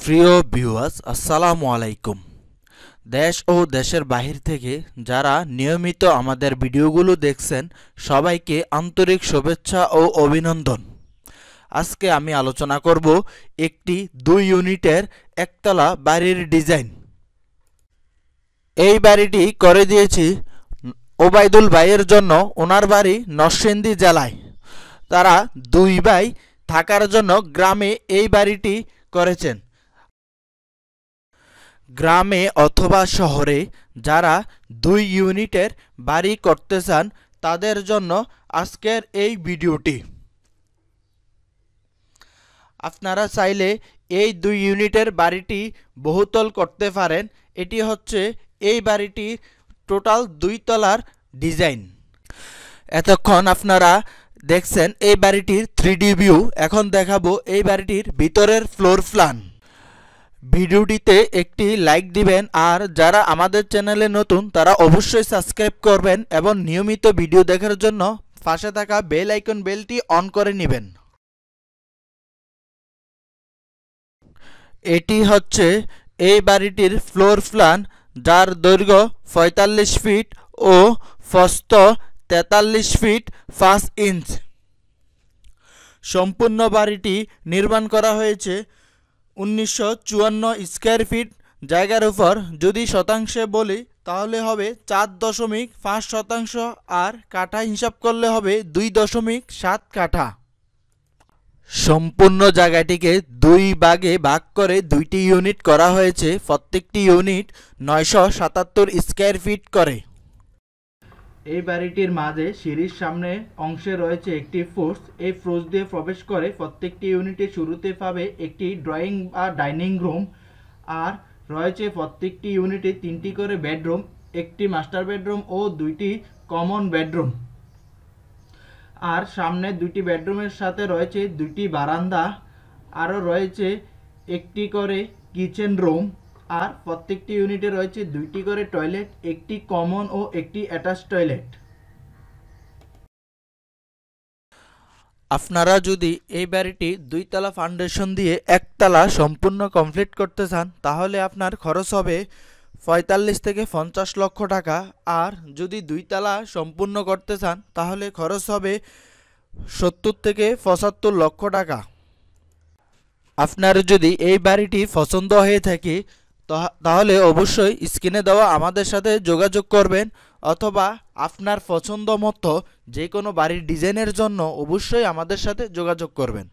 প্রিয় ভিউয়ার্স, আসসালামু আলাইকুম। দেশ ও দেশের বাহির থেকে যারা নিয়মিত আমাদের ভিডিওগুলো দেখছেন সবাইকে আন্তরিক শুভেচ্ছা ও অভিনন্দন। আজকে আমি আলোচনা করব একটি 2 ইউনিটের একতলা বাড়ির ডিজাইন। এই বাড়িটি করে দিয়েছি ওবায়দুল ভাইয়ের জন্য। ওনার বাড়ি নরসিংদী জেলায়। তারা 2 ভাই থাকার জন্য গ্রামে এই বাড়িটি করেছেন। গ্রামে অথবা শহরে যারা 2 ইউনিটের বাড়ি করতে চান তাদের জন্য আজকের এই ভিডিওটি। আপনারা চাইলে এই 2 ইউনিটের বাড়িটি বহুতল করতে পারেন। এটি হচ্ছে এই বাড়িটির টোটাল 2 তলার ডিজাইন। এতক্ষণ আপনারা দেখছেন এই বাড়িটির 3D ভিউ। এখন দেখাবো এই বাড়িটির ভিতরের ফ্লোর প্ল্যান। ভিডিওটিতে একটি লাইক দিবেন, আর যারা আমাদের চ্যানেলে নতুন তারা অবশ্যই সাবস্ক্রাইব করবেন এবং নিয়মিত ভিডিও দেখার জন্য পাশে থাকা বেল আইকন বেলটি অন করে নেবেন। এটি হচ্ছে এই বাড়িটির ফ্লোর প্ল্যান, যার দৈর্ঘ্য 45 ফিট ও প্রস্থ 43 ফিট 5 ইঞ্চ। সম্পূর্ণ বাড়িটি নির্মাণ করা হয়েছে 1954 স্কয়ার ফিট জায়গার উপর। যদি শতাংশে বলি তাহলে হবে 4.5 শতাংশ, আর কাঠা হিসাব করলে হবে 2.7 কাঠা। সম্পূর্ণ জায়গাটিকে 2 ভাগে ভাগ করে 2টি ইউনিট করা হয়েছে। প্রত্যেকটি ইউনিট 977 স্কয়ার ফিট করে। এই বাড়িটির মাঝে সিঁড়ির সামনে অংশে রয়েছে একটি ফোর্স। এই ফোর্স দিয়ে প্রবেশ করে প্রত্যেকটি ইউনিটে শুরুতে পাবে একটি ড্রয়িং বা ডাইনিং রুম, আর রয়েছে প্রত্যেকটি ইউনিটে 3টি করে বেডরুম, একটি মাস্টার বেডরুম ও 2টি কমন বেডরুম। আর সামনে 2টি বেডরুমের সাথে রয়েছে 2টি বারান্দা, আরও রয়েছে একটি করে কিচেন রুম, আর প্রত্যেকটি ইউনিটে রয়েছে 2টি করে টয়লেট, একটি কমন ও একটি অ্যাটাচ টয়লেট। আপনারা যদি এই বাড়িটি 2 তলা ফাউন্ডেশন দিয়ে একতলা সম্পূর্ণ কমপ্লিট করতে চান তাহলে আপনার খরচ হবে 45 থেকে 50 লক্ষ টাকা। আর যদি 2 তলা সম্পূর্ণ করতে চান তাহলে খরচ হবে 70 থেকে 75 লক্ষ টাকা। আপনার যদি এই বাড়িটি পছন্দ হয়ে থাকে তাহলে অবশ্যই স্ক্রিনে দেওয়া আমাদের সাথে যোগাযোগ করবেন, অথবা আপনার পছন্দ মতো যে কোনো বাড়ির ডিজাইনের জন্য অবশ্যই আমাদের সাথে যোগাযোগ করবেন।